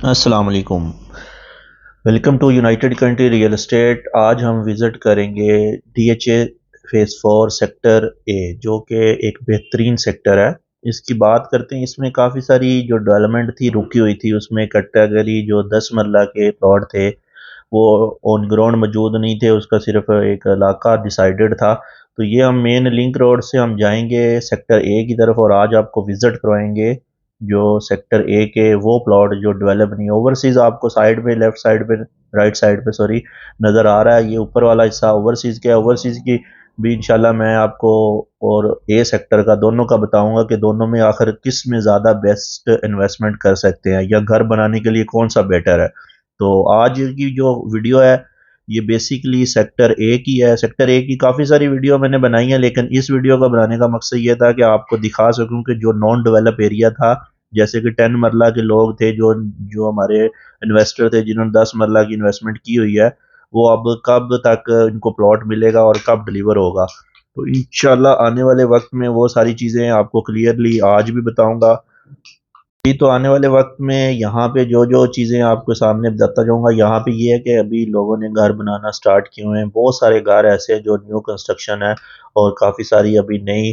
السلام علیکم، welcome to United Country Real Estate. آج ہم وزٹ کریں گے D H A phase 4 sector A, جو کہ ایک بہترین سیکٹر ہے۔ اس کی بات کرتے ہیں، اس میں کافی ساری جو ڈیولپمنٹ تھی رکی ہوئی تھی، اس میں کیٹیگری جو 10 مرلہ کے پلاٹ تھے وہ آن گراؤنڈ موجود نہیں تھے، اس کا صرف ایک علاقہ ڈیسائیڈڈ تھا۔ تو یہ ہم مین لنک روڈ سے ہم جائیں گے سیکٹر اے کی طرف، اور آج آپ کو وزٹ کروائیں گے جو سیکٹر اے کے وہ پلاٹ جو ڈیولپ نہیں۔ اوورسیز آپ کو سائیڈ پہ، لیفٹ سائیڈ پہ، رائٹ سائیڈ پہ سوری نظر آ رہا ہے، یہ اوپر والا حصہ اوورسیز کا ہے۔ اوورسیز کی بھی انشاءاللہ میں آپ کو اور اے سیکٹر کا دونوں کا بتاؤں گا کہ دونوں میں آخر کس میں زیادہ بیسٹ انویسٹمنٹ کر سکتے ہیں، یا گھر بنانے کے لیے کون سا بیٹر ہے۔ تو آج کی جو ویڈیو ہے یہ بیسیکلی سیکٹر اے کی ہے۔ سیکٹر اے کی کافی ساری ویڈیو میں نے بنائی ہیں، لیکن اس ویڈیو کا بنانے کا مقصد یہ تھا کہ آپ کو دکھا سکوں کہ جو نان ڈیولپ ایریا تھا، جیسے کہ 10 مرلہ کے لوگ تھے جو ہمارے انویسٹر تھے، جنہوں نے 10 مرلہ کی انویسٹمنٹ کی ہوئی ہے، وہ اب کب تک ان کو پلاٹ ملے گا اور کب ڈیلیور ہوگا۔ تو انشاءاللہ آنے والے وقت میں وہ ساری چیزیں آپ کو کلیئرلی آج بھی بتاؤں گا۔ جی، تو آنے والے وقت میں یہاں پہ جو چیزیں آپ کو سامنے بتاتا جاؤں گا، یہاں پہ یہ ہے کہ ابھی لوگوں نے گھر بنانا سٹارٹ کیے ہوئے ہیں۔ بہت سارے گھر ایسے ہیں جو نیو کنسٹرکشن ہے، اور کافی ساری ابھی نئی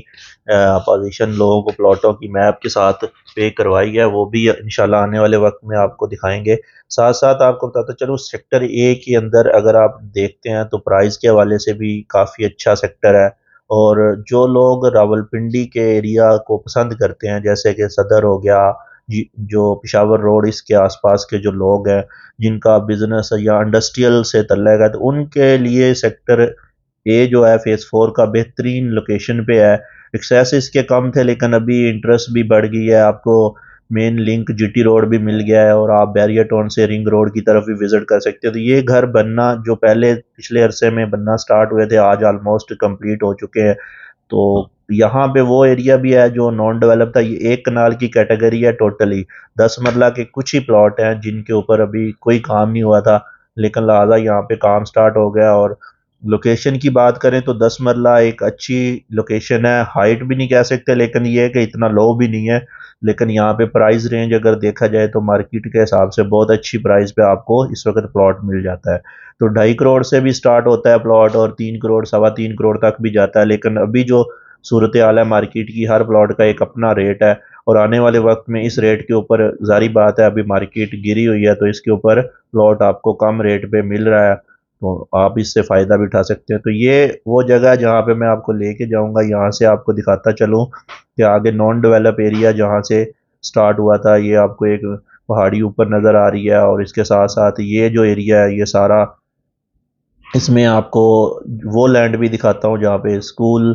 اپوزیشن لوگوں کو پلاٹوں کی میپ کے ساتھ پے کروائی ہے، وہ بھی انشاءاللہ آنے والے وقت میں آپ کو دکھائیں گے۔ ساتھ ساتھ آپ کو بتاتا چلو سیکٹر اے کے اندر اگر آپ دیکھتے ہیں تو پرائز کے حوالے سے بھی کافی اچھا سیکٹر ہے، اور جو لوگ راولپنڈی کے ایریا کو پسند کرتے ہیں، جیسے کہ صدر ہو گیا، جو پشاور روڈ، اس کے آس پاس کے جو لوگ ہیں جن کا بزنس یا انڈسٹریل سے تعلق ہے، تو ان کے لیے سیکٹر اے جو ہے فیز 4 کا بہترین لوکیشن پہ ہے۔ ایکسیس اس کے کم تھے، لیکن ابھی انٹرسٹ بھی بڑھ گئی ہے، آپ کو مین لنک جی ٹی روڈ بھی مل گیا ہے، اور آپ بیریا ٹاؤن سے رنگ روڈ کی طرف بھی وزٹ کر سکتے ہیں۔ تو یہ گھر بننا جو پہلے پچھلے عرصے میں بننا سٹارٹ ہوئے تھے، آج آلموسٹ کمپلیٹ ہو چکے ہیں۔ تو یہاں پہ وہ ایریا بھی ہے جو نان ڈیولپ تھا، یہ ایک کنال کی کیٹیگری ہے ٹوٹلی۔ 10 مرلہ کے کچھ ہی پلاٹ ہیں جن کے اوپر ابھی کوئی کام نہیں ہوا تھا، لیکن لہٰذا یہاں پہ کام سٹارٹ ہو گیا۔ اور لوکیشن کی بات کریں تو 10 مرلہ ایک اچھی لوکیشن ہے، ہائٹ بھی نہیں کہہ سکتے، لیکن یہ ہے کہ اتنا لو بھی نہیں ہے۔ لیکن یہاں پہ پرائز رینج اگر دیکھا جائے تو مارکیٹ کے حساب سے بہت اچھی پرائز پہ آپ کو اس وقت پلاٹ مل جاتا ہے۔ تو 2.5 کروڑ سے بھی سٹارٹ ہوتا ہے پلاٹ، اور 3 کروڑ 3.25 کروڑ تک بھی جاتا ہے، لیکن ابھی جو صورتحال ہے مارکیٹ کی، ہر پلاٹ کا ایک اپنا ریٹ ہے، اور آنے والے وقت میں اس ریٹ کے اوپر ظاہری بات ہے ابھی مارکیٹ گری ہوئی ہے، تو اس کے اوپر پلاٹ آپ کو کم ریٹ پہ مل رہا ہے، تو آپ اس سے فائدہ بھی اٹھا سکتے ہیں۔ تو یہ وہ جگہ ہے جہاں پہ میں آپ کو لے کے جاؤں گا، یہاں سے آپ کو دکھاتا چلوں کہ آگے نان ڈیولپ ایریا جہاں سے سٹارٹ ہوا تھا، یہ آپ کو ایک پہاڑی اوپر نظر آ رہی ہے، اور اس کے ساتھ ساتھ یہ جو ایریا ہے یہ سارا، اس میں آپ کو وہ لینڈ بھی دکھاتا ہوں جہاں پہ اسکول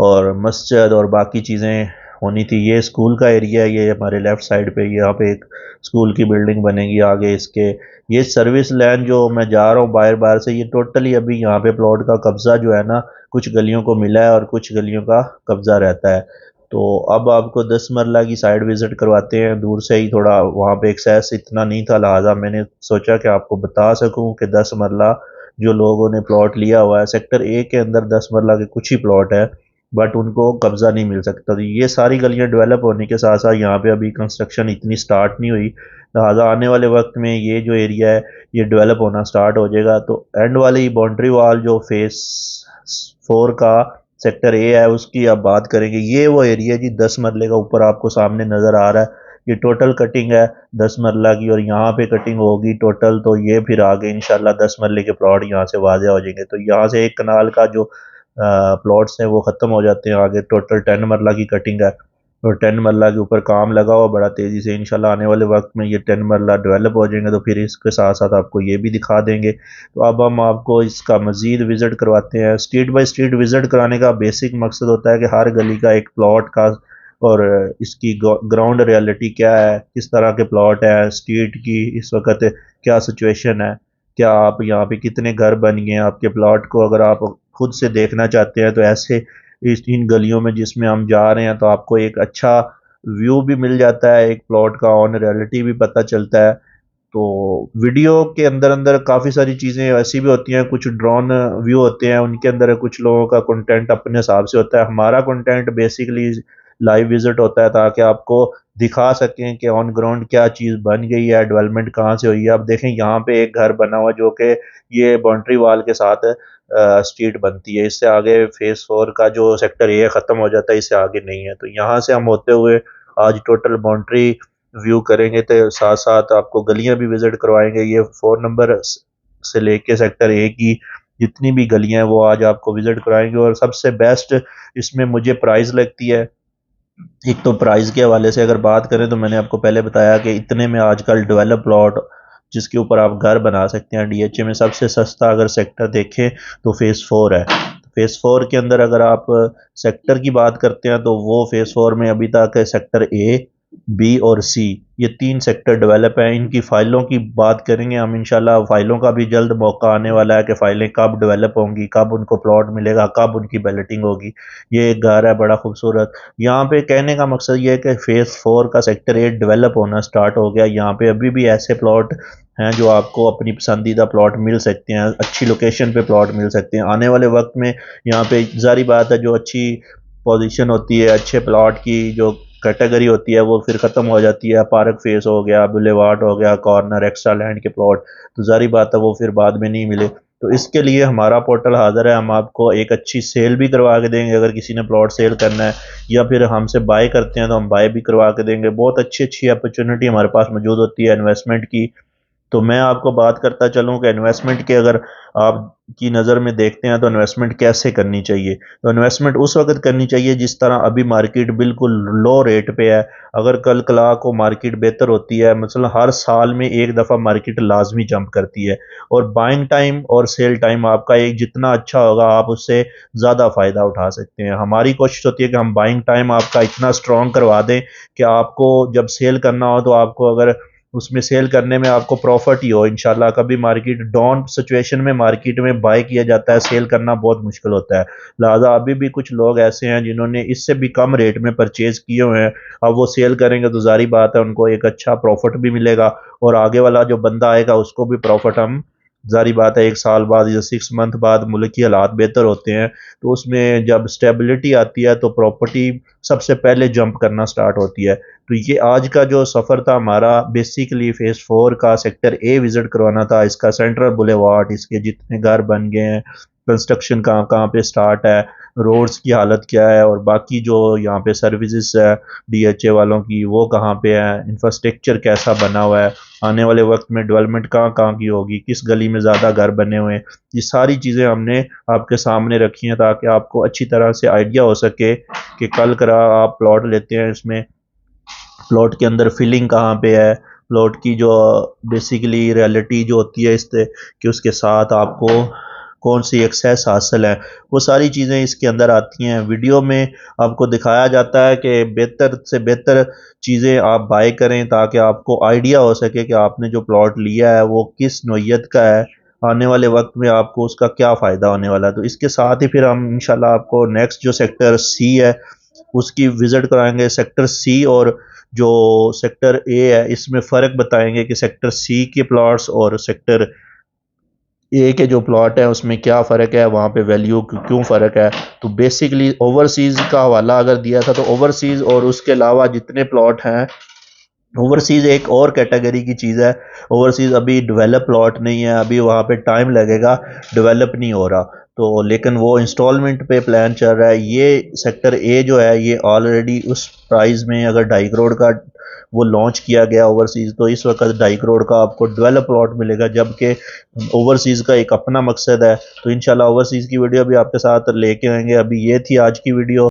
اور مسجد اور باقی چیزیں ہونی تھی۔ یہ اسکول کا ایریا ہے، یہ ہمارے لیفٹ سائڈ پہ یہاں پہ ایک اسکول کی بلڈنگ بنے گی آگے اس کے۔ یہ سروس لین جو میں جا رہا ہوں باہر باہر سے، یہ ٹوٹلی ابھی یہاں پہ پلاٹ کا قبضہ جو ہے نا، کچھ گلیوں کو ملا ہے اور کچھ گلیوں کا قبضہ رہتا ہے۔ تو اب آپ کو 10 مرلہ کی سائڈ وزٹ کرواتے ہیں، دور سے ہی تھوڑا، وہاں پہ ایکسیس اتنا نہیں تھا، لہٰذا میں نے سوچا کہ آپ کو بتا سکوں کہ 10 مرلہ جو لوگوں نے پلاٹ لیا ہوا ہے سیکٹر اے کے اندر، 10 مرلہ کے کچھ ہی پلاٹ ہے، بٹ ان کو قبضہ نہیں مل سکتا۔ تو یہ ساری گلیاں ڈیولپ ہونے کے ساتھ ساتھ یہاں پہ ابھی کنسٹرکشن اتنی سٹارٹ نہیں ہوئی، لہٰذا آنے والے وقت میں یہ جو ایریا ہے یہ ڈیولپ ہونا سٹارٹ ہو جائے گا۔ تو اینڈ والی باؤنڈری وال جو فیز 4 کا سیکٹر اے ہے اس کی آپ بات کریں گے، یہ وہ ایریا جی 10 مرلے کا اوپر آپ کو سامنے نظر آ رہا ہے، یہ ٹوٹل کٹنگ ہے 10 مرلہ کی، اور یہاں پہ کٹنگ ہوگی ٹوٹل، تو یہ پھر آگے انشاءاللہ 10 مرلے کے پلاٹ یہاں سے واضح ہو جائیں گے۔ تو یہاں سے ایک کنال کا جو پلاٹس ہیں وہ ختم ہو جاتے ہیں، آگے ٹوٹل 10 مرلہ کی کٹنگ ہے، اور 10 مرلہ کے اوپر کام لگا ہوا بڑا تیزی سے، انشاءاللہ آنے والے وقت میں یہ 10 مرلہ ڈیولپ ہو جائیں گے، تو پھر اس کے ساتھ ساتھ آپ کو یہ بھی دکھا دیں گے۔ تو اب ہم آپ کو اس کا مزید وزٹ کرواتے ہیں۔ اسٹریٹ بائی اسٹریٹ وزٹ کرانے کا بیسک مقصد ہوتا ہے کہ ہر گلی کا ایک پلاٹ کا اور اس کی گراؤنڈ ریالٹی کیا ہے، کس طرح کے پلاٹ ہے، اسٹریٹ کی اس وقت کیا سچویشن ہے، کیا آپ یہاں پہ کتنے گھر بن گئے ہیں آپ کے پلاٹ کو، اگر آپ خود سے دیکھنا چاہتے ہیں تو ایسے ان گلیوں میں جس میں ہم جا رہے ہیں تو آپ کو ایک اچھا ویو بھی مل جاتا ہے، ایک پلاٹ کا آن ریالٹی بھی پتہ چلتا ہے۔ تو ویڈیو کے اندر اندر کافی ساری چیزیں ایسی بھی ہوتی ہیں، کچھ ڈرون ویو ہوتے ہیں، ان کے اندر کچھ لوگوں کا کنٹینٹ اپنے حساب سے ہوتا ہے، ہمارا کنٹینٹ بیسیکلی لائیو وزٹ ہوتا ہے تاکہ آپ کو دکھا سکیں کہ آن گراؤنڈ کیا چیز بن گئی ہے، ڈیولپمنٹ کہاں سے ہوئی ہے۔ اب دیکھیں یہاں پہ ایک گھر بنا ہوا جو کہ یہ باؤنڈری وال کے ساتھ اسٹریٹ بنتی ہے، اس سے آگے فیز 4 کا جو سیکٹر اے ختم ہو جاتا ہے، اس سے آگے نہیں ہے۔ تو یہاں سے ہم ہوتے ہوئے آج ٹوٹل باؤنڈری ویو کریں گے، تو ساتھ ساتھ آپ کو گلیاں بھی وزٹ کروائیں گے۔ یہ 4 نمبر سے لے کے سیکٹر اے کی جتنی بھی گلیاں ہیں وہ آج آپ کو وزٹ کرائیں گے۔ اور سب سے بیسٹ اس میں مجھے پرائز لگتی ہے، ایک تو پرائز کے حوالے سے اگر بات کریں تو میں نے آپ کو پہلے بتایا کہ اتنے میں آج کل ڈیولپ پلاٹ جس کے اوپر آپ گھر بنا سکتے ہیں ڈی ایچ اے میں سب سے سستا اگر سیکٹر دیکھیں تو فیز 4 ہے۔ فیز 4 کے اندر اگر آپ سیکٹر کی بات کرتے ہیں تو وہ فیز 4 میں ابھی تک سیکٹر اے، بی اور سی یہ 3 سیکٹر ڈیولپ ہیں۔ ان کی فائلوں کی بات کریں گے ہم انشاءاللہ، فائلوں کا بھی جلد موقع آنے والا ہے کہ فائلیں کب ڈیولپ ہوں گی، کب ان کو پلاٹ ملے گا، کب ان کی بیلٹنگ ہوگی۔ یہ ایک گھر ہے بڑا خوبصورت۔ یہاں پہ کہنے کا مقصد یہ ہے کہ فیز 4 کا سیکٹر 8 ڈیولپ ہونا سٹارٹ ہو گیا۔ یہاں پہ ابھی بھی ایسے پلاٹ ہیں جو آپ کو اپنی پسندیدہ پلاٹ مل سکتے ہیں، اچھی لوکیشن پہ پلاٹ مل سکتے ہیں۔ آنے والے وقت میں یہاں پہ ظاہری بات ہے جو اچھی پوزیشن ہوتی ہے، اچھے پلاٹ کی جو کیٹیگری ہوتی ہے وہ پھر ختم ہو جاتی ہے۔ پارک فیس ہو گیا، بولیوارڈ ہو گیا، کارنر، ایکسٹرا لینڈ کے پلاٹ، تو ظاہری بات ہے وہ پھر بعد میں نہیں ملے۔ تو اس کے لیے ہمارا پورٹل حاضر ہے، ہم آپ کو ایک اچھی سیل بھی کروا کے دیں گے اگر کسی نے پلاٹ سیل کرنا ہے، یا پھر ہم سے بائی کرتے ہیں تو ہم بائی بھی کروا کے دیں گے۔ بہت اچھی اپرچونٹی ہمارے پاس موجود ہوتی ہے انویسٹمنٹ کی۔ تو میں آپ کو بات کرتا چلوں کہ انویسٹمنٹ کے اگر آپ کی نظر میں دیکھتے ہیں تو انویسٹمنٹ کیسے کرنی چاہیے۔ تو انویسٹمنٹ اس وقت کرنی چاہیے جس طرح ابھی مارکیٹ بالکل لو ریٹ پہ ہے۔ اگر کل کلا کو مارکیٹ بہتر ہوتی ہے، مثلا ہر سال میں ایک دفعہ مارکیٹ لازمی جمپ کرتی ہے، اور بائنگ ٹائم اور سیل ٹائم آپ کا ایک جتنا اچھا ہوگا آپ اس سے زیادہ فائدہ اٹھا سکتے ہیں۔ ہماری کوشش ہوتی ہے کہ ہم بائنگ ٹائم آپ کا اتنا سٹرونگ کروا دیں کہ آپ کو جب سیل کرنا ہو تو آپ کو اگر اس میں سیل کرنے میں آپ کو پروفٹ ہی ہو انشاءاللہ۔ کبھی مارکیٹ ڈاؤن سچویشن میں مارکیٹ میں بائی کیا جاتا ہے، سیل کرنا بہت مشکل ہوتا ہے، لہٰذا ابھی بھی کچھ لوگ ایسے ہیں جنہوں نے اس سے بھی کم ریٹ میں پرچیز کیے ہوئے ہیں۔ اب وہ سیل کریں گے تو ظاہری بات ہے ان کو ایک اچھا پروفٹ بھی ملے گا، اور آگے والا جو بندہ آئے گا اس کو بھی پروفٹ ہم ظاہری بات ہے 1 سال بعد یا 6 منتھ بعد ملک کی حالات بہتر ہوتے ہیں تو اس میں جب سٹیبلٹی آتی ہے تو پراپرٹی سب سے پہلے جمپ کرنا سٹارٹ ہوتی ہے۔ تو یہ آج کا جو سفر تھا ہمارا بیسیکلی فیز 4 کا سیکٹر اے وزٹ کروانا تھا، اس کا سینٹرل بولیوارڈ، اس کے جتنے گھر بن گئے ہیں، کنسٹرکشن کہاں کہاں پہ سٹارٹ ہے، روڈز کی حالت کیا ہے، اور باقی جو یہاں پہ سروسز ہے ڈی ایچ اے والوں کی وہ کہاں پہ ہے، انفراسٹرکچر کیسا بنا ہوا ہے، آنے والے وقت میں ڈیولپمنٹ کہاں کہاں کی ہوگی، کس گلی میں زیادہ گھر بنے ہوئے ہیں، یہ ساری چیزیں ہم نے آپ کے سامنے رکھی ہیں تاکہ آپ کو اچھی طرح سے آئیڈیا ہو سکے کہ کل کرا آپ پلاٹ لیتے ہیں، اس میں پلاٹ کے اندر فلنگ کہاں پہ ہے، پلاٹ کی جو بیسیکلی ریالٹی جو ہوتی ہے اس سے کہ اس کے ساتھ آپ کو کون سی ایکسیس حاصل ہے، وہ ساری چیزیں اس کے اندر آتی ہیں۔ ویڈیو میں آپ کو دکھایا جاتا ہے کہ بہتر سے بہتر چیزیں آپ بائی کریں تاکہ آپ کو آئیڈیا ہو سکے کہ آپ نے جو پلاٹ لیا ہے وہ کس نوعیت کا ہے، آنے والے وقت میں آپ کو اس کا کیا فائدہ ہونے والا ہے۔ تو اس کے ساتھ ہی پھر ہم انشاءاللہ آپ کو نیکسٹ جو سیکٹر سی ہے اس کی وزٹ کرائیں گے۔ سیکٹر سی اور جو سیکٹر اے ہے اس میں فرق بتائیں گے کہ سیکٹر سی کے پلاٹس اور سیکٹر اے کے جو پلاٹ ہیں اس میں کیا فرق ہے، وہاں پہ ویلیو کیوں فرق ہے۔ تو بیسیکلی اوورسیز کا حوالہ اگر دیا تھا تو اوورسیز اور اس کے علاوہ جتنے پلاٹ ہیں، اوورسیز ایک اور کیٹیگری کی چیز ہے۔ اوورسیز ابھی ڈیولپ پلاٹ نہیں ہے، ابھی وہاں پہ ٹائم لگے گا، ڈیولپ نہیں ہو رہا تو، لیکن وہ انسٹالمنٹ پہ پلان چل رہا ہے۔ یہ سیکٹر اے جو ہے یہ آلریڈی اس پرائز میں اگر 2.5 کروڑ کا وہ لانچ کیا گیا اوورسیز، تو اس وقت 2.5 کروڑ کا آپ کو ڈیولپ پلاٹ ملے گا، جبکہ اوورسیز کا ایک اپنا مقصد ہے۔ تو انشاءاللہ اوورسیز کی ویڈیو بھی آپ کے ساتھ لے کے آئیں گے۔ ابھی یہ تھی آج کی ویڈیو۔